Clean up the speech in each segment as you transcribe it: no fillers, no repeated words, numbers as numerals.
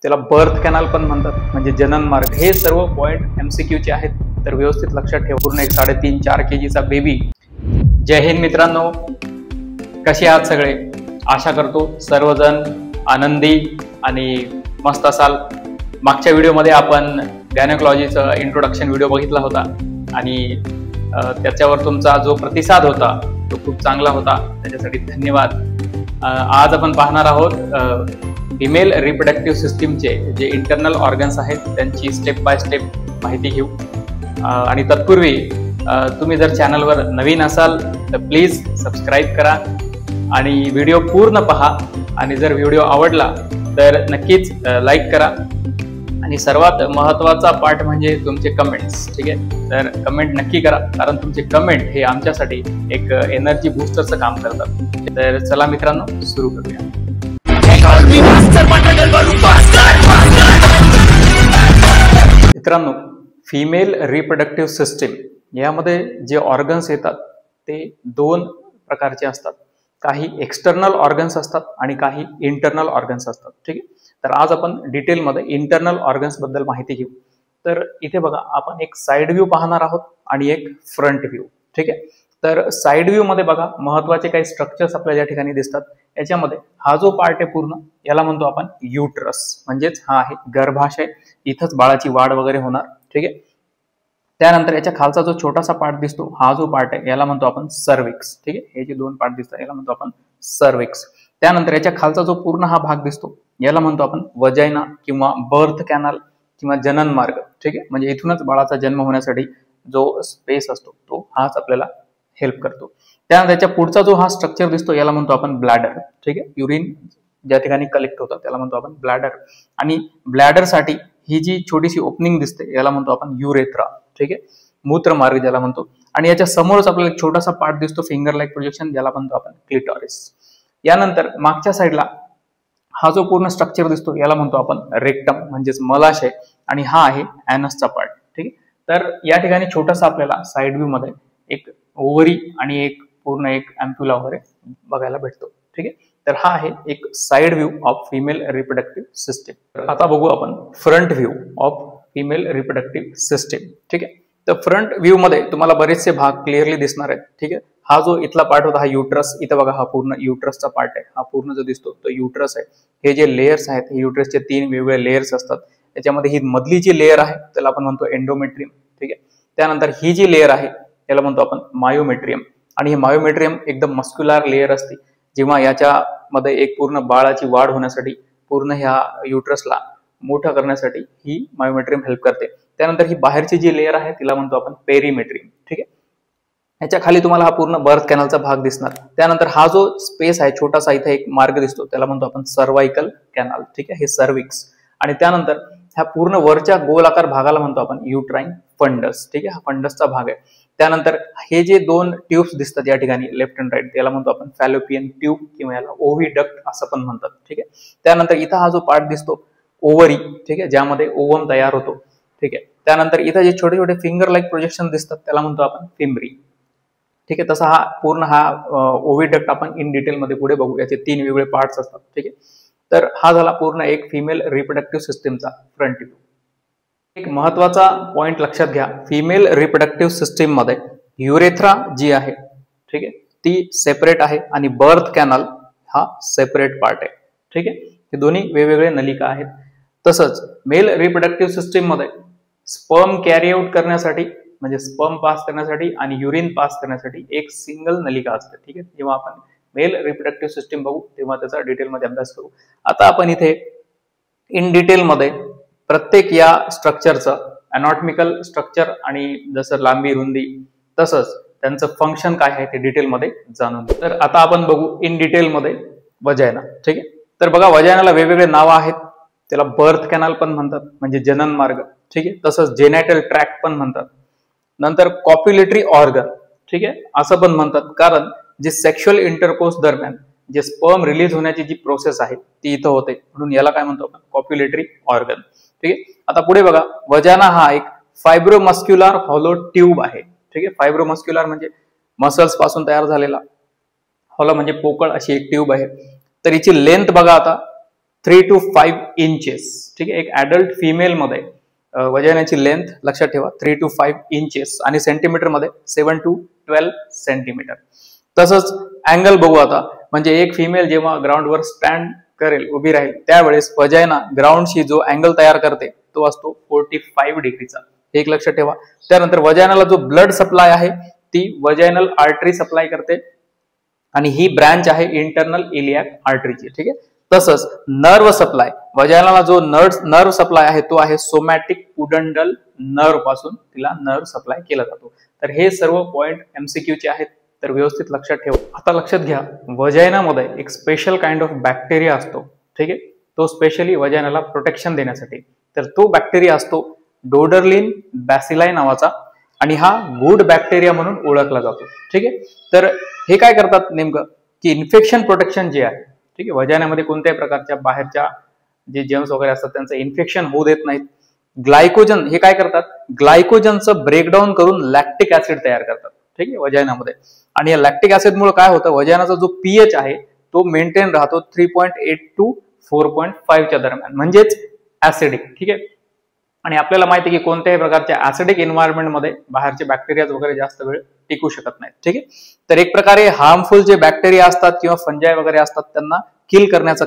त्याला birth canal पण म्हणतात, म्हणजे जनन मार्ग. हे सर्व पॉइंट MCQ चे आहेत, तर व्यवस्थित लक्षात ठेवा. पूर्ण एक 3.5-4 kg बेबी. जय हिंद मित्रांनो, कसे आहात सगळे? आशा करतो सर्वजण आनंदी आणि मस्त असाल. मागच्या व्हिडिओमध्ये आपण गायनेकॉलॉजीचं इंट्रोडक्शन व्हिडिओ बघितला होता आणि त्याच्यावर तुमचा जो प्रतिसाद होता तो खूप चांगला होता, त्याच्यासाठी धन्यवाद. आज आपण पाहणार आहोत फिमेल रिप्रोडक्टिव्ह सिस्टीमचे जे इंटरनल ऑर्गन्स आहेत त्यांची स्टेप बाय स्टेप माहिती घेऊ. आणि तत्पूर्वी तुम्ही जर चॅनलवर नवीन असाल तर प्लीज सबस्क्राईब करा आणि व्हिडिओ पूर्ण पहा. आणि जर व्हिडिओ आवडला तर नक्कीच लाईक करा. आणि सर्वात महत्त्वाचा पार्ट म्हणजे तुमचे कमेंट्स. ठीक आहे, तर कमेंट नक्की करा, कारण तुमचे कमेंट हे आमच्यासाठी एक एनर्जी बूस्टरचं काम करतात. तर चला मित्रांनो, सुरू करूया. मित्रांनो, फिमेल रिप्रोडक्टिव्ह सिस्टीम यामध्ये जे ऑर्गन्स येतात ते दोन प्रकारचे असतात. काही एक्सटर्नल ऑर्गन्स असतात आणि काही इंटरनल ऑर्गन्स असतात. ठीक आहे, तर आज आपण डिटेलमध्ये इंटरनल ऑर्गन्स बद्दल माहिती घेऊ. तर इथे बघा, आपण एक साइड व्ह्यू पाहणार आहोत आणि एक फ्रंट व्ह्यू. ठीक आहे, तर साइड व्ह्यू मध्ये बघा, महत्वाचे काही स्ट्रक्चर्स आपल्याला या ठिकाणी दिसतात. याच्यामध्ये हा जो पार्ट आहे पूर्ण, याला म्हणतो आपण युट्रस, म्हणजेच हा आहे गर्भाशय. इथंच बाळाची वाढ वगैरे होणार. ठीक आहे, त्यानंतर याच्या खालचा जो छोटासा पार्ट दिसतो, हा जो पार्ट आहे याला म्हणतो आपण सर्विक्स. ठीक आहे, हे जे दोन पार्ट दिसतात याला म्हणतो आपण सर्विक्स. त्यानंतर याच्या खालचा जो पूर्ण हा भाग दिसतो याला म्हणतो आपण वजायना किंवा बर्थ कॅनल किंवा जनन मार्ग. ठीक आहे, म्हणजे इथूनच बाळाचा जन्म होण्यासाठी जो स्पेस असतो तो हाच आपल्याला हेल्प करतो. त्यानंतर त्याच्या पुढचा जो हा स्ट्रक्चर दिसतो याला म्हणतो आपण ब्लॅडर. ठीक आहे, युरिन ज्या ठिकाणी कलेक्ट होतं त्याला म्हणतो आपण ब्लॅडर. आणि ब्लॅडर साठी ही जी छोटीशी ओपनिंग दिसते याला म्हणतो आपण युरेथ्रा. ठीक आहे, मूत्रमार्ग ज्याला म्हणतो. आणि याच्या समोरच आपल्याला एक छोटासा पार्ट दिसतो फिंगर लाईक प्रोजेक्शन, ज्याला म्हणतो आपण क्लिटॉरिस. यानंतर मागच्या साईडला हा जो पूर्ण स्ट्रक्चर दिसतो याला म्हणतो आपण रेक्टम, म्हणजेच मलाशय. आणि हा आहे ॲनसचा पार्ट. ठीक आहे, तर या ठिकाणी छोटासा आपल्याला साइड व्ह्यू मध्ये एक ओव्हरी आणि एक पूर्ण एक अँप्युला वगैरे बघायला भेटतो. ठीक आहे, तर हा आहे एक side view of female reproductive system. आता बघू आपण front view of female reproductive system. ठीक आहे, तर फ्रंट व्ह्यू मध्ये तुम्हाला बरेचसे भाग क्लिअरली दिसणार आहेत. ठीक आहे, हा जो इथला पार्ट होता हा युट्रस. इथं बघा, हा पूर्ण युट्रसचा पार्ट आहे. हा पूर्ण जो दिसतो तो युट्रस आहे. हे जे लेयर्स आहेत, हे युट्रसचे 3 वेगवेगळे लेयर्स असतात. त्याच्यामध्ये ही मधली जी लेयर आहे त्याला आपण म्हणतो एंडोमेट्रियम. ठीक आहे, त्यानंतर ही जी लेयर आहे याला म्हणतो आपण मायोमेट्रियम. आणि हे मायोमेट्रियम एकदम मस्क्युलर लेयर असते. जेव्हा याच्यामध्ये एक पूर्ण बाळाची वाढ होण्यासाठी, पूर्ण ह्या युट्रसला मोठं करण्यासाठी ही मायोमेट्रियम हेल्प करते. त्यानंतर ही बाहेरची जी लेयर आहे तिला म्हणतो आपण पेरीमेट्रियम. ठीक आहे, याच्या खाली तुम्हाला हा पूर्ण बर्थ कॅनलचा भाग दिसणार. त्यानंतर हा जो स्पेस आहे छोटासा, इथे एक मार्ग दिसतो त्याला म्हणतो आपण सर्वायकल कॅनल. ठीक आहे, हे सर्विक्स. आणि त्यानंतर ह्या पूर्ण वरच्या गोलाकार भागाला म्हणतो आपण युट्राइन फंडस. ठीक आहे, हा फंडसचा भाग आहे. त्यानंतर हे जे 2 ट्यूब्स दिसतात या ठिकाणी लेफ्ट अँड राईट, त्याला म्हणतो आपण फॅलोपियन ट्यूब किंवा याला ओव्हिडक्ट असं पण म्हणतात. ठीक आहे, त्यानंतर इथं हा जो पार्ट दिसतो ओव्हरी. ठीक आहे, ज्यामध्ये ओवम तयार होतो. ठीक आहे, त्यानंतर इथं जे छोटे छोटे फिंगर लाईक प्रोजेक्शन दिसतात त्याला म्हणतो आपण फिमरी. ठीक आहे, तसा हा पूर्ण हा ओव्हिडक्ट आपण इन डिटेल मध्ये पुढे बघू. याचे 3 वेगवेगळे पार्ट्स असतात. ठीक आहे, तर हा झाला पूर्ण एक फिमेल रिप्रोडक्टिव्ह सिस्टीमचा फ्रंट व्ह्यू. एक महत्वाचा पॉइंट लक्षात घ्या, फिमेल रिप्रोडक्टिव्ह सिस्टीम मध्ये युरेथ्रा जी आहे, ठीक आहे, ती सेपरेट आहे आणि बर्थ कॅनल हा सेपरेट पार्ट आहे. ठीक आहे, हे दोन्ही वेगवेगळे नलिका आहेत. तसंच मेल रिप्रोडक्टिव्ह सिस्टीम मध्ये स्पर्म कॅरी आउट करण्यासाठी, म्हणजे स्पर्म पास करण्यासाठी आणि युरिन पास करण्यासाठी एक सिंगल नलिका असते. ठीक आहे, जेव्हा आपण मेल रिप्रोडक्टिव्ह सिस्टीम बघू तेव्हा त्याचा डिटेलमध्ये अभ्यास करू. आता आपण इथे इन डिटेलमध्ये प्रत्येक या स्ट्रक्चरचं अनॉटॉमिकल स्ट्रक्चर आणि जसं लांबी रुंदी तसंच त्यांचं फंक्शन काय आहे ते डिटेलमध्ये जाणून घेऊ. तर आता आपण बघू इन डिटेलमध्ये वजायना. ठीक आहे, तर बघा, वजायनाला वेगवेगळे नावं आहेत. त्याला बर्थ कॅनल पण म्हणतात, म्हणजे जनन मार्ग. ठीक आहे, तसंच जेनायटल ट्रॅक्ट पण म्हणतात. नंतर कॉप्युलेटरी ऑर्गन. ठीक आहे, असं पण म्हणतात, कारण जे सेक्शुअल इंटरकोर्स दरम्यान जे स्पर्म रिलीज होण्याची जी प्रोसेस आहे ती इथं होते, म्हणून याला काय म्हणतो आपण कॉप्युलेटरी ऑर्गन. ठीक आहे, आता पुढे बघा, वजाना हा एक फायब्रोमस्क्युलर हॉलो ट्यूब आहे. ठीक आहे, फायब्रोमस्क्युलर म्हणजे मसल्स पासून तयार झालेला, हॉलो म्हणजे पोकळ अशी एक ट्यूब आहे. तर हिची लेंथ बघा, आता 3 to 5 इंचेस. ठीक आहे, एक ऍडल्ट फिमेल मध्ये वजायनाची लेंथ लक्षात ठेवा 3 to 5 इंचेस आणि सेंटीमीटर मध्ये 7 to 12 सेंटीमीटर. तसंच अँगल बघू आता, म्हणजे एक फिमेल जेव्हा ग्राउंडवर स्टँड करेल, उभी राहील, त्यावेळेस वजायना ग्राउंडशी जो अँगल तयार करते तो असतो 45 डिग्रीचा. एक लक्षात ठेवा. त्यानंतर वजायनाला जो ब्लड सप्लाय आहे ती वजायनल आर्टरी सप्लाय करते आणि ही ब्रँच आहे इंटरनल इलियाक आर्टरीची. ठीक आहे. तसंच नर्व सप्लाय, वजायनाला जो नर्व सप्लाय आहे तो आहे सोमॅटिक पुडंडल नर्व पासून तिला नर्व सप्लाय केला जातो. तर हे सर्व पॉइंट MCQ चे आहेत, तर व्यवस्थित लक्षात ठेवा. आता लक्षात घ्या, वजायनामध्ये एक स्पेशल काइंड ऑफ बॅक्टेरिया असतो. ठीक आहे, तो स्पेशली वजायनाला प्रोटेक्शन देण्यासाठी. तर तो बॅक्टेरिया असतो डोडरलिन बॅसिलाई नावाचा आणि हा गुड बॅक्टेरिया म्हणून ओळखला जातो. ठीक आहे. तर हे काय करतात नेमकं की इन्फेक्शन प्रोटेक्शन जे आहे, ठीक आहे, वजायनामध्ये कोणत्याही प्रकारच्या बाहेरच्या जे जर्म्स वगैरे असतात त्यांचं इन्फेक्शन होऊ देत नाहीत. ग्लायकोजन हे काय करतात, ग्लायकोजनचं ब्रेकडाऊन करून लॅक्टिक ऍसिड तयार करतात. ठीक आहे, वजायनामध्ये. आणि या लॅक्टिक ऍसिड मुळे काय होतं, वजायनाचा जो pH आहे तो मेंटेन राहतो 3.8 to 4.5 च्या दरम्यान, म्हणजेच ऍसिडिक. ठीक आहे. आणि आपल्याला माहिती आहे की कोणत्याही प्रकारच्या ऍसिडिक एन्व्हायरमेंटमध्ये बाहेरचे बॅक्टेरिया वगैरे जास्त वेळ टिकू शकत नाहीत. ठीक आहे. तर एक प्रकारे हार्मफुल जे बॅक्टेरिया असतात किंवा फंजाय वगैरे असतात त्यांना किल करण्याचं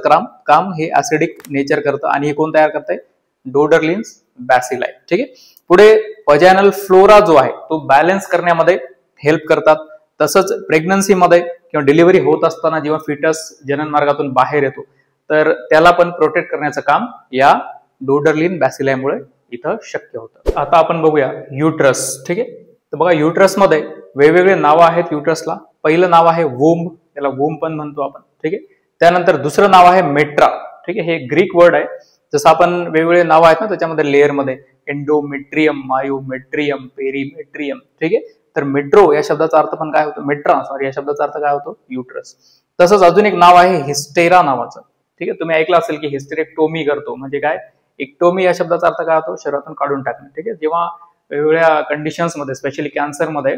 काम हे ऍसिडिक नेचर करतं आणि हे कोण तयार करतंय, डोडरलिन्स बॅसिलाई. ठीक आहे. पुढे वजायनल फ्लोरा जो आहे तो बॅलन्स करण्यामध्ये हेल्प करतात. तसंच प्रेग्नन्सीमध्ये किंवा डिलिव्हरी होत असताना जेव्हा फिटस जनन मार्गातून बाहेर येतो तर त्याला पण प्रोटेक्ट करण्याचं काम या डोडरलिन बॅसिलायमुळे इथं शक्य होतं. आता आपण बघूया युट्रस. ठीक आहे. तर बघा, युट्रस मध्ये वेगवेगळे नावं आहेत युट्रसला. पहिलं नाव आहे वोम्ब, त्याला वोम्ब पण म्हणतो आपण. ठीक आहे. त्यानंतर दुसरं नाव आहे मेट्रा. ठीक आहे, हे ग्रीक वर्ड आहे. जसं आपण वेगवेगळे नावं आहेत ना त्याच्यामध्ये लेअरमध्ये एंडोमेट्रियम, मायोमेट्रियम, पेरीमेट्रियम. ठीक आहे. तर मेट्रो या शब्दाचा अर्थ पण काय होतो, या शब्दाचा अर्थ काय होतो, युट्रस. तसंच अजून एक नाव आहे हिस्टेरा नावाचं. ठीक आहे, तुम्ही ऐकलं असेल की हिस्टेरेक्टोमी करतो, म्हणजे काय, एक्टोमी या शब्दाचा अर्थ काय होतो, शरीरातून काढून टाकणे. ठीक आहे. जेव्हा वेगवेगळ्या कंडिशन्समध्ये स्पेशली कॅन्सरमध्ये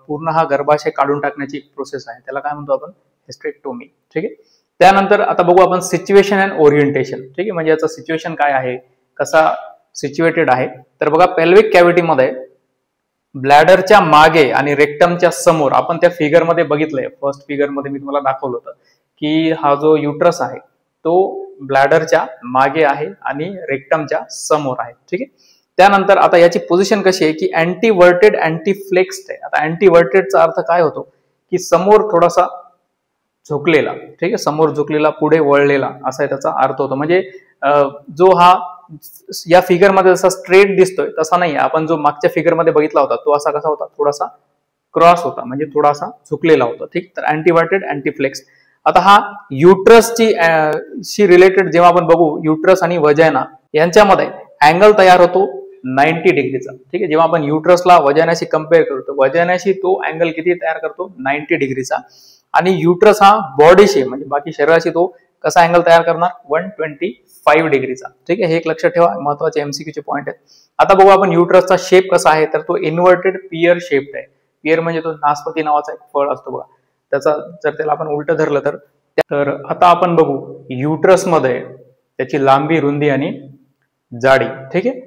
पूर्ण हा गर्भाशय काढून टाकण्याची एक प्रोसेस आहे, त्याला काय म्हणतो आपण, हिस्टेरेक्टोमी. ठीक आहे. त्यानंतर आता बघू आपण सिच्युएशन अँड ओरिएंटेशन. ठीक आहे, म्हणजे याचं सिच्युएशन काय आहे, कसा सिच्युएटेड आहे. तर बघा, पेल्विक कॅव्हिटीमध्ये ब्लॅडरच्या मागे आणि रेक्टमच्या समोर, आपण त्या फिगरमध्ये बघितलंय, फर्स्ट फिगरमध्ये मी तुम्हाला दाखवलं होतं की हा जो युट्रस आहे तो ब्लॅडरच्या मागे आहे आणि रेक्टमच्या समोर आहे. ठीक आहे. त्यानंतर आता याची पोझिशन कशी आहे की अँटीव्हर्टेड अँटीफ्लेक्स्ड आहे. आता अँटीव्हर्टेडचा अर्थ काय होतो की समोर थोडासा झुकलेला. ठीक आहे, समोर झुकलेला, पुढे वळलेला, असा त्याचा अर्थ होतो. म्हणजे जो हा या फिगरमध्ये जसा स्ट्रेट दिसतोय तसा नाही, आपण जो मागच्या फिगरमध्ये बघितला होता तो असा कसा होता, थोडासा क्रॉस होता, म्हणजे थोडासा झुकलेला होता. ठीक. तर अँटीव्हर्टेड अँटीफ्लेक्स्ड. आता हा युट्रसची रिलेटेड जेव्हा आपण बघू, युट्रस आणि वजायना यांच्यामध्ये अँगल तयार होतो 90 डिग्रीचा. ठीक आहे. जेव्हा आपण युट्रसला वजायनाशी कम्पेअर करतो, वजायनाशी तो अँगल किती तयार करतो, 90 डिग्रीचा. आणि युट्रस हा बॉडीशी म्हणजे बाकी शरीराशी तो कसा अँगल तयार करणार, 125 डिग्रीचा. ठीक आहे. हे एक लक्षात ठेवा, महत्वाचे MCQ चे पॉइंट आहेत. आता बघू आपण युट्रसचा शेप कसा आहे, तर तो इन्व्हर्टेड पियर शेप्ड आहे. पियर म्हणजे तो नासपती नावाचा एक फळ असतो बघा, त्याचा जर त्याला आपण उलट धरलं तर आता आपण बघू युट्रस मध्ये त्याची लांबी, रुंदी आणि जाडी. ठीक आहे.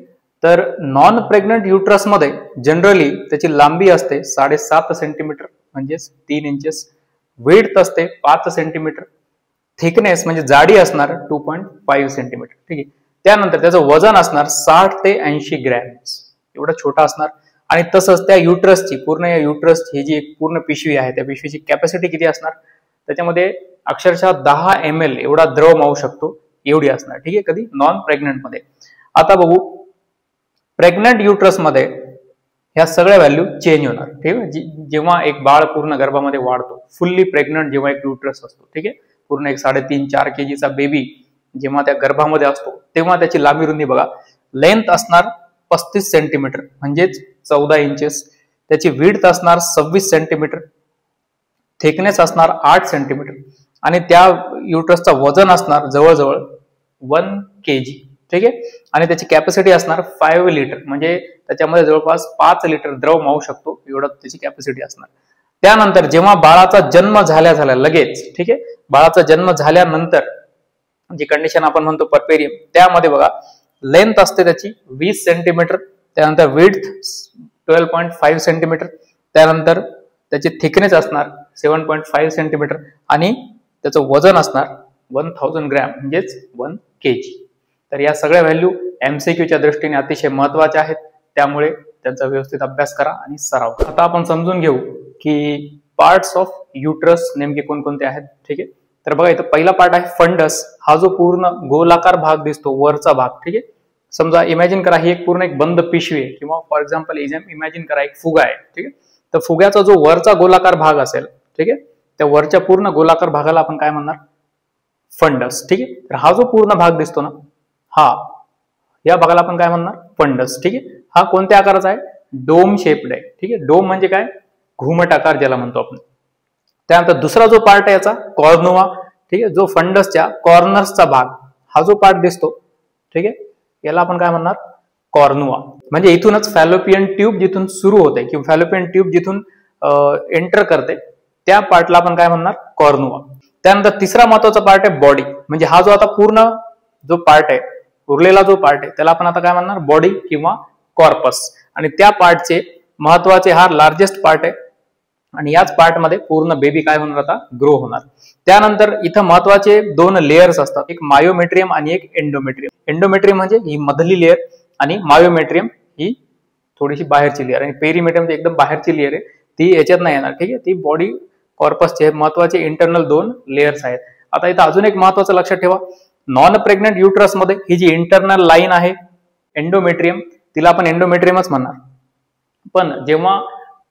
तर नॉन प्रेग्नंट युट्रस मध्ये जनरली त्याची लांबी असते 7.5 सेंटीमीटर, म्हणजेच 3 इंचेस. विड्थ असते 5 सेंटीमीटर. थिकनेस म्हणजे जाडी असणार 2.5 सेंटीमीटर. ठीक आहे. त्यानंतर त्याचं वजन असणार 60 ते 80 ग्रॅम्स, एवढा छोटा असणार. आणि तसंच त्या युट्रसची पूर्ण, या युट्रसची ही जी एक पूर्ण पिशवी आहे त्या पिशवीची कॅपॅसिटी किती असणार, त्याच्यामध्ये अक्षरशः 10 ml एवढा द्रव मावू शकतो, एवढी असणार. ठीक आहे, कधी नॉन प्रेग्नंट मध्ये. आता बघू प्रेग्नंट युट्रस मध्ये ह्या सगळ्या व्हॅल्यू चेंज होणार. ठीक आहे. जेव्हा एक बाळ पूर्ण गर्भामध्ये वाढतो, फुल्ली प्रेग्नंट जेव्हा एक युट्रस असतो, ठीक आहे, पूर्ण एक 3.5-4 kgचा बेबी जेव्हा त्या गर्भामध्ये असतो तेव्हा त्याची लांबी, रुंदी बघा, लेंथ असणार 35 सेंटीमीटर म्हणजेच 14 इंचेस. त्याची विड्थ असणार 26 सेंटीमीटर. थिकनेस असणार 8 सेंटीमीटर. आणि त्या युट्रसचा वजन असणार जवळजवळ 1 kg. ठीक आहे. आणि त्याची कॅपॅसिटी असणार 5 लिटर, म्हणजे त्याच्यामध्ये जवळपास 5 लिटर द्रव मावू शकतो, एवढं त्याची कॅपॅसिटी असणार. त्यानंतर जेव्हा बाळाचा जन्म झाल्या लगेच, ठीक आहे, बाळाचा जन्म झाल्यानंतर जी कंडिशन आपण म्हणतो परपेरियम, त्यामध्ये बघा लेंथ असते त्याची 20 सेंटीमीटर, त्यानंतर विड्थ 12.5 सेंटीमीटर, त्यानंतर त्याची थिकनेस असणार 7.5 सेंटीमीटर आणि त्याचं वजन असणार 1000 ग्रॅम म्हणजेच 1 kg. तर या सगळ्या व्हॅल्यू MCQच्या दृष्टीने अतिशय महत्वाच्या आहेत, त्यामुळे त्यांचा व्यवस्थित अभ्यास करा आणि सराव. आता आपण समजून घेऊ की पार्ट्स ऑफ युट्रस नेमके कोणकोणते आहेत. ठीक आहे, तर बघा इथं पहिला पार्ट आहे फंडस. हा जो पूर्ण गोलाकार भाग दिसतो वरचा भाग. ठीक आहे, समजा इमॅजिन करा ही एक पूर्ण एक बंद पिशवी आहे, किंवा फॉर एक्झाम्पल इमॅजिन करा एक फुगा आहे. ठीक आहे, तर फुग्याचा जो वरचा गोलाकार भाग असेल, ठीक आहे, त्या वरच्या पूर्ण गोलाकार भागाला आपण काय म्हणणार, फंडस. ठीक आहे, तर हा जो पूर्ण भाग दिसतो ना, या भागाला आपण काय म्हणणार, फंडस. ठीक आहे, हा कोणत्या आकाराचा आहे, डोम शेप्ड आहे. ठीक आहे, डोम म्हणजे काय, घुमट आकार ज्याला म्हणतो आपण. त्यानंतर दुसरा जो पार्ट आहे याचा कॉर्नुआ. ठीक आहे, जो फंडसच्या कॉर्नर्सचा भाग, हा जो पार्ट दिसतो, ठीक आहे, याला आपण काय म्हणणार, कॉर्नुआ. म्हणजे इथूनच फॅलोपियन ट्यूब जिथून सुरू होते किंवा फॅलोपियन ट्यूब जिथून एंटर करते, त्या पार्टला आपण काय म्हणणार, कॉर्नुआ. त्यानंतर तिसरा महत्वाचा पार्ट आहे बॉडी. म्हणजे हा जो आता पूर्ण जो पार्ट आहे, उरलेला जो पार्ट आहे, त्याला आपण आता काय म्हणणार, बॉडी किंवा कॉर्पस. आणि त्या पार्टचे महत्वाचे हा लार्जेस्ट पार्ट आहे, आणि याच पार्ट मध्ये पूर्ण बेबी काय होणार, आता ग्रो होणार. त्यानंतर इथं महत्वाचे 2 लेयर्स असतात, एक मायोमेट्रियम आणि एक एंडोमेट्रियम. एंडोमेट्रियम म्हणजे ही मधली लेअर, आणि मायोमेट्रियम ही थोडीशी बाहेरची लेअर, आणि पेरीमेट्रियम एकदम बाहेरची लेअर आहे, ती याच्यात नाही येणार. ठीक आहे, ती बॉडी कॉर्पसचे महत्वाचे इंटरनल 2 लेयर्स आहेत. आता इथं अजून एक महत्वाचं लक्षात ठेवा, नॉन प्रेग्नेंट युट्रस मध्ये ही जी इंटरनल लाईन आहे एंडोमेट्रियम, तिला आपण एंडोमेट्रियमच म्हणणार. पण जेव्हा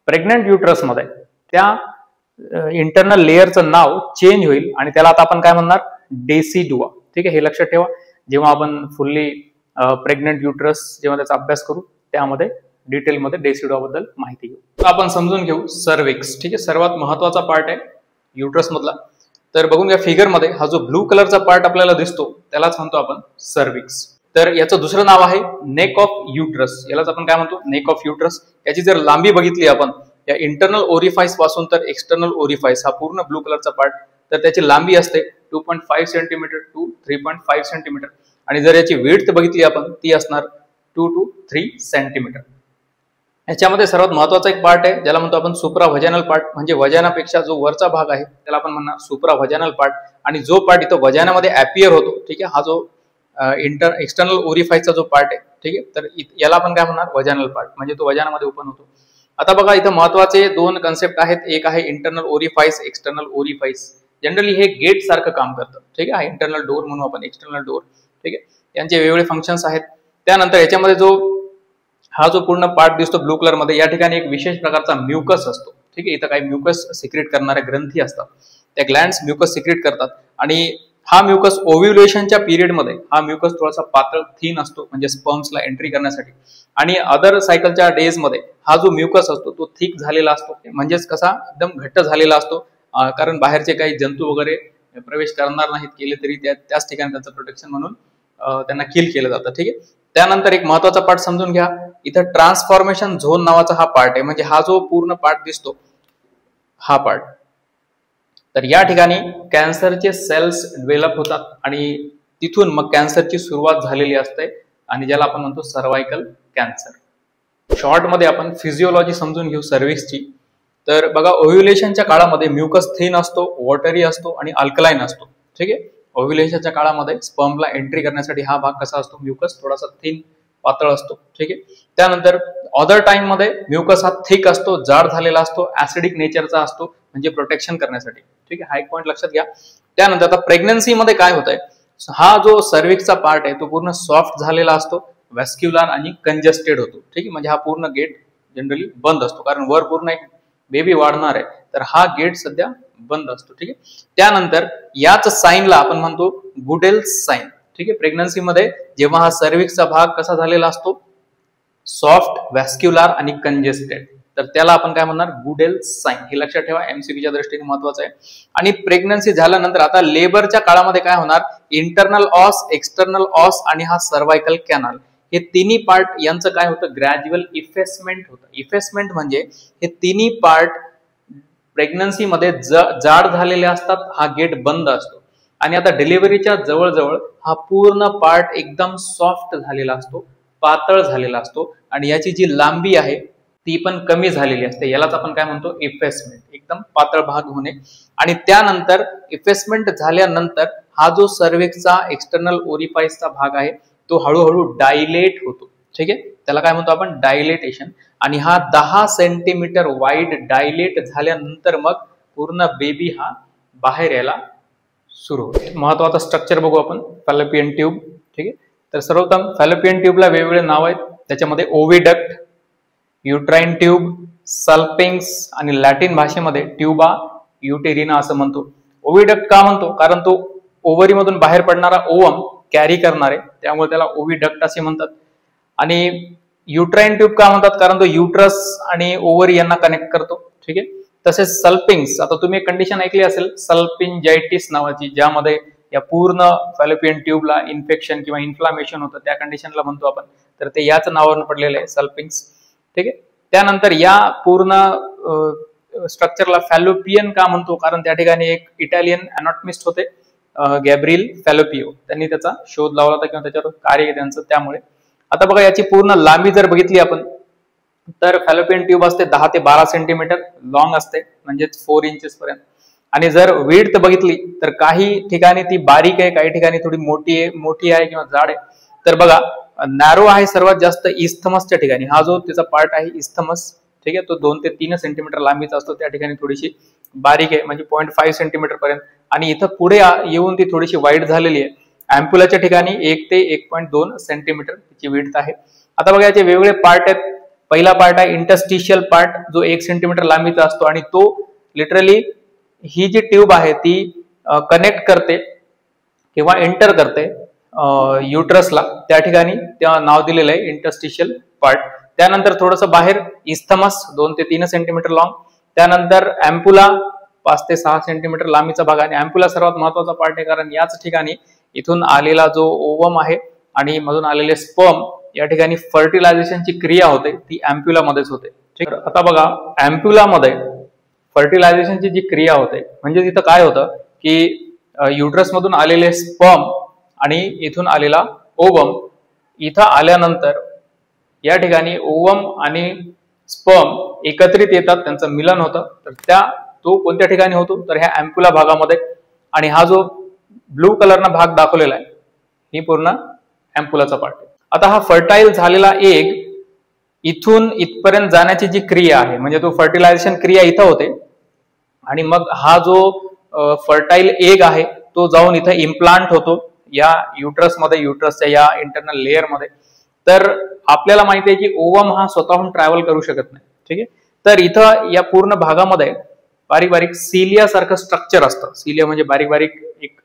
प्रेग्नेंट युट्रस मध्ये त्या इंटरनल लेअरचं नाव चेंज होईल, आणि त्याला आता आपण काय म्हणणार, डेसिडुआ. ठीक आहे, हे लक्षात ठेवा. जेव्हा आपण फुल्ली प्रेग्नेंट युट्रस जेव्हा त्याचा अभ्यास करू, त्यामध्ये डिटेलमध्ये डेसिडुआ बद्दल माहिती घेऊ. आपण समजून घेऊ सर्विक्स. ठीक आहे, सर्वात महत्वाचा पार्ट आहे युट्रस मधला. तर बघून या फिगर मध्ये हा जो ब्लू कलरचा पार्ट आपल्याला दिसतो, त्यालाच म्हणतो आपण सर्विक्स. तर याचं दुसरं नाव आहे नेक ऑफ युट्रस. यालाच आपण काय म्हणतो, नेक ऑफ युट्रस. याची जर लांबी बघितली आपण, या इंटरनल ओरिफाईस पासून तर एक्सटर्नल ओरिफाईस, हा पूर्ण ब्लू कलरचा पार्ट, तर त्याची लांबी असते 2.5 सेंटीमीटर टू 3.5 सेंटीमीटर. आणि जर याची विड्थ बघितली आपण, ती असणार 2 to 3 सेंटीमीटर. याच्यामध्ये सर्वात महत्वाचा एक पार्ट आहे ज्याला म्हणतो आपण सुप्राव्हजानल पार्ट. म्हणजे वजानापेक्षा जो वरचा भाग आहे त्याला आपण म्हणणार सुप्राव्हजानल पार्ट. आणि जो पार्ट इथं वजानामध्ये अपियर होतो, ठीक आहे, हा जो एक्सटर्नल ओरिफाईसचा जो पार्ट आहे, ठीक आहे, तर याला आपण काय म्हणणार, वजानल पार्ट. म्हणजे तो वजानामध्ये ओपन होतो. आता बघा इथं महत्वाचे 2 कन्सेप्ट आहेत. एक आहे internal orifice, external orifice. Generally हे गेट सारखं काम करतं. ठीक आहे, इंटरनल डोर म्हणून आपण, एक्सटर्नल डोर. ठीक आहे, यांचे वेगवेगळे फंक्शन्स आहेत. त्यानंतर याच्यामध्ये हा जो पूर्ण पार्ट दिसतो ब्लू कलर मध्ये, या ठिकाणी एक विशेष प्रकारचा म्युकस असतो. ठीक आहे, इथं काही म्युकस सिक्रेट करणाऱ्या ग्रंथी असतात, त्या ग्लँड्स म्युकस सिक्रेट करतात. आणि हा म्युकस ओव्ह्युलेशनच्या पिरियडमध्ये हा म्युकस थोडासा पातळ थिन असतो, म्हणजे स्पर्म्सला एंट्री करण्यासाठी. आणि अदर सायकलच्या डेज मध्ये हा जो म्युकस असतो तो थिक झालेला असतो, म्हणजेच कसा एकदम घट्ट झालेला असतो, कारण बाहेरचे काही जंतू वगैरे प्रवेश करणार नाहीत, केले तरी त्याच ठिकाणी त्याचं प्रोटेक्शन म्हणून त्यांना किल केलं जातं. ठीक आहे, त्यानंतर एक महत्वाचा पार्ट समजून घ्या, इथं ट्रान्सफॉर्मेशन झोन नावाचा हा पार्ट आहे. म्हणजे हा जो पूर्ण पार्ट दिसतो, हा पार्ट, तर या ठिकाणी कॅन्सरचे सेल्स डेव्हलप होतात, आणि तिथून मग कॅन्सरची सुरुवात झालेली असते, आणि ज्याला आपण म्हणतो सर्वायकल कॅन्सर. शॉर्ट मध्ये आपण फिजिओलॉजी समजून घेऊ सर्व्हिक्सची. तर बघा, ओव्ह्युलेशनच्या काळामध्ये म्युकस थिन असतो, वॉटरी असतो आणि अल्कलाइन असतो. ठीक आहे, ओव्ह्युलेशनच्या काळामध्ये स्पर्मला एंट्री करण्यासाठी हा भाग कसा असतो, म्युकस थोडासा थिन पातळ असतो. ठीक आहे, त्यानंतर अदर टाइम मध्ये म्युकस हा थिक असतो, जाड झालेला असतो, ऍसिडिक नेचरचा असतो, म्हणजे प्रोटेक्शन करण्यासाठी. ठीक आहे, हा एक पॉईंट लक्षात घ्या. त्यानंतर आता प्रेग्नन्सी मध्ये काय होत आहे, हा जो सर्व्हिक्सचा पार्ट आहे तो पूर्ण सॉफ्ट झालेला असतो, व्हॅस्क्युलर आणि कंजेस्टेड होतो. ठीक आहे, म्हणजे हा पूर्ण गेट जनरली बंद असतो, कारण वर पूर्ण एक बेबी वाढणार आहे, तर हा गेट सध्या बंद असतो. ठीक आहे, त्यानंतर याच साईनला आपण म्हणतो गुडेल्स साईन. ठीक आहे, प्रेग्नन्सी मध्ये जेव्हा हा सर्व्हिक्सचा भाग कसा झालेला असतो, सॉफ्ट, व्हॅस्क्युलर आणि कंजेस्टेड, तर त्याला आपण काय म्हणणार, गुडेल्स साईन. हे लक्षात ठेवा, एमसीक्यूच्या दृष्टीने महत्वाचं आहे. आणि प्रेग्नन्सी झाल्यानंतर आता लेबरच्या काळामध्ये काय होणार, इंटरनल ऑस, एक्सटर्नल ऑस आणि हा सर्वायकल कॅनल, हे तिन्ही पार्ट यांचं काय होतं, ग्रॅज्युअल इफेसमेंट होतं. इफेसमेंट म्हणजे हे तिन्ही पार्ट प्रेग्नन्सी मध्ये जाड झालेले असतात, हा गेट बंद असतो. आणि आता डिलिव्हरीच्या जवळजवळ हा पूर्ण पार्ट एकदम सॉफ्ट झालेला असतो, पातळ झालेला असतो आणि याची जी लांबी आहे ती पण कमी झालेली असते. यालाच आपण काय म्हणतो, इफेसमेंट, एकदम पातळ भाग होणे. आणि त्यानंतर इफेसमेंट झाल्यानंतर हा जो सर्व्हिक्सचा एक्सटर्नल ओरिफाईसचा भाग आहे तो हळूहळू डायलेट होतो. ठीक आहे, त्याला काय म्हणतो आपण, डायलेटेशन. आणि हा 10 सेंटीमीटर वाईड डायलेट झाल्यानंतर मग पूर्ण बेबी हा बाहेर यायला सुरू होतो. महत्वाचं स्ट्रक्चर बघू आपण, फॅलोपियन ट्यूब. ठीक आहे, तर सर्वप्रथम फॅलोपियन ट्यूबला वेगवेगळे नाव आहेत. त्याच्यामध्ये ओव्हिडक्ट, युट्राइन ट्यूब, सल्पिंग्स आणि लॅटिन भाषेमध्ये ट्यूबा युटेरिना असं म्हणतो. ओव्हिडक्ट का म्हणतो, कारण तो ओव्हरी मधून बाहेर पडणारा ओवम कॅरी करणारे, त्यामुळे त्याला ओव्हिडक्ट असे म्हणतात. आणि युट्राइन ट्यूब का म्हणतात, कारण तो युट्रस आणि ओव्हरी यांना कनेक्ट करतो. ठीक आहे, तसेच सल्पिंग्स, आता तुम्ही एक कंडिशन ऐकली असेल सल्पिंजायटिस नावाची, ज्यामध्ये या पूर्ण फॅलोपियन ट्यूबला इन्फेक्शन किंवा इन्फ्लामेशन होतं, त्या कंडिशनला म्हणतो आपण. तर ते याच नावावरून पडलेलं आहे, सल्पिंग्स. ठीक आहे, त्यानंतर या पूर्ण स्ट्रक्चरला फॅलोपियन का म्हणतो, कारण त्या ठिकाणी एक इटालियन अनॉटमिस्ट होते, गॅब्रिएल फॅलोपियो, त्यांनी त्याचा शोध लावला होता किंवा त्याच्यावर कार्य आहे त्यांचं. त्यामुळे आता बघा, याची पूर्ण लांबी जर बघितली आपण तर फॅलोपियन ट्यूब असते 10 ते 12 सेंटीमीटर लॉंग असते, म्हणजेच 4 इंचेस पर्यंत. आणि जर विड्थ बघितली तर काही ठिकाणी ती बारीक आहे, काही ठिकाणी थोडी मोठी आहे किंवा जाड आहे. तर बघा, नॅरो आहे सर्वात जास्त इस्थमसच्या ठिकाणी. हा जो त्याचा पार्ट आहे इस्थमस, ठीक आहे, तो 2 ते 3 सेंटीमीटर लांबीचा असतो. त्या ठिकाणी थोडीशी बारीक आहे, म्हणजे 0.5 सेंटीमीटर पर्यंत. आणि इथं पुढे येऊन ती थोडीशी वाईड झालेली आहे. अँप्युलाच्या ठिकाणी 1 ते 1.2 सेंटीमीटर तिची विड्थ आहे. आता बघा, याचे वेगवेगळे पार्ट आहेत. पहिला पार्ट आहे इंटरस्टिशियल पार्ट, जो 1 सेंटीमीटर लांबीचा असतो आणि तो लिटरली ही जी ट्यूब आहे ती कनेक्ट करते किंवा एंटर करते युट्रसला. त्या ठिकाणी त्या नाव दिलेलं आहे इंटरस्टिशियल पार्ट. त्यानंतर थोडंसं बाहेर इस्थमस 2 ते 3 सेंटीमीटर लॉंग. त्यानंतर अँप्युला 5 ते 6 सेंटीमीटर लांबीचा भाग. आणि अँप्युला सर्वात महत्वाचा पार्ट आहे, कारण याच ठिकाणी इथून आलेला जो ओवम आहे आणि मधून आलेले स्पर्म, या ठिकाणी फर्टिलायझेशनची क्रिया होते ती अँप्युला मध्येच होते. ठीक, आता बघा, अँप्युला मध्ये फर्टिलायझेशनची जी क्रिया होते, म्हणजे तिथं काय होतं की युट्रस मधून आलेले स्पर्म आणि इथून आलेला ओवम इथं आल्यानंतर या ठिकाणी ओवम आणि स्पर्म एकत्रित येतात, त्यांचं मिलन होतं. तर तो कोणत्या ठिकाणी होतो, तर ह्या अँप्युला भागामध्ये. आणि हा जो ब्लू कलरनं भाग दाखवलेला आहे ही पूर्ण अँप्युलाचा पार्ट आहे. आता हा फर्टाईल झालेला एग इथून इथपर्यंत जाण्याची जी क्रिया आहे, म्हणजे तो फर्टिलायझेशन क्रिया इथं होते आणि मग हा जो फर्टाईल एग आहे तो जाऊन इथं इम्प्लांट होतो या युट्रसमध्ये, युट्रसच्या या इंटरनल लेअर मध्ये. तर आपल्याला माहिती आहे की ओवम हा स्वतःहून ट्रॅव्हल करू शकत नाही. ठीक आहे, तर इथं या पूर्ण भागामध्ये बारीक बारीक सिलिया सारखं स्ट्रक्चर असतं. सिलिया म्हणजे बारीक बारीक एक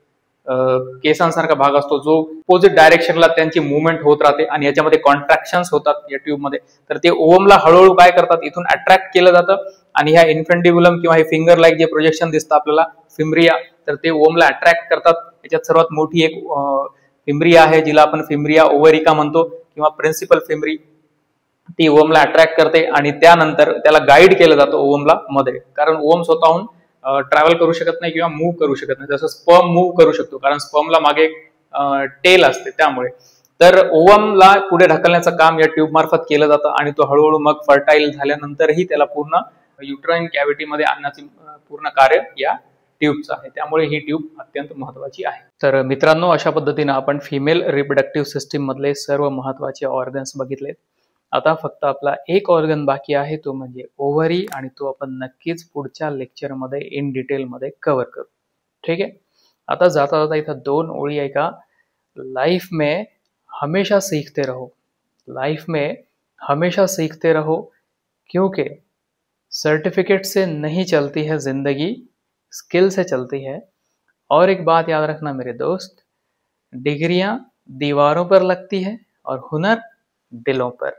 केसांसारखा भाग असतो, जो अपोजिट डायरेक्शनला त्यांची मुवमेंट होत राहते आणि याच्यामध्ये कॉन्ट्रॅक्शन्स होतात या ट्यूबमध्ये. तर ते ओवमला हळूहळू काय करतात, इथून अट्रॅक्ट केलं जातं आणि ह्या इन्फेंडिब्युलम किंवा हे फिंगर लाईक जे प्रोजेक्शन दिसतं आपल्याला, फिम्ब्रिया, तर ते ओवमला अट्रॅक्ट करतात. याच्यात सर्वात मोठी एक फिम्ब्रिया आहे, जिला आपण फिम्ब्रिया ओव्हरिका म्हणतो किंवा प्रिन्सिपल फिम्ब्री. ती ओवमला अट्रॅक्ट करते आणि त्यानंतर त्याला गाईड केलं जातं ओवमला मध्ये, कारण ओवम स्वतःहून ट्रॅव्हल करू शकत नाही किंवा मूव्ह करू शकत नाही. जसं स्पर्म मूव्ह करू शकतो, कारण स्पर्मला मागे एक टेल असते त्यामुळे. तर ओवमला पुढे ढकलण्याचं काम या ट्यूब मार्फत केलं जातं आणि तो हळूहळू मग फर्टाईल झाल्यानंतरही त्याला पूर्ण युट्राइन कॅव्हिटीमध्ये आणण्याचे पूर्ण कार्य या ट्यूबचं आहे. त्यामुळे ही ट्यूब अत्यंत महत्वाची आहे. तर मित्रांनो, अशा पद्धतीने आपण फिमेल रिप्रोडक्टिव्ह सिस्टीम मधले सर्व महत्वाचे ऑर्गन्स बघितलेत. आता फक्त आपला एक ऑर्गन बाकी आहे, तो म्हणजे ओव्हरी, आणि तो आपण नक्कीच पुढच्या लेक्चरमध्ये इन डिटेलमध्ये कव्हर करू. ठीक आहे, आता जाता जाता इथं 2 ओळी आहे का, लाइफ में हमेशा सीखते रहो, लाइफ में हमेशा सीखते रहो, क्योंकि सर्टिफिकेट से नहीं चलती है जिंदगी, स्किल से चलती है. और एक बात याद रखना मेरे दोस्त, डिग्रियां दीवारों पर लगती है और हुनर दिलों पर.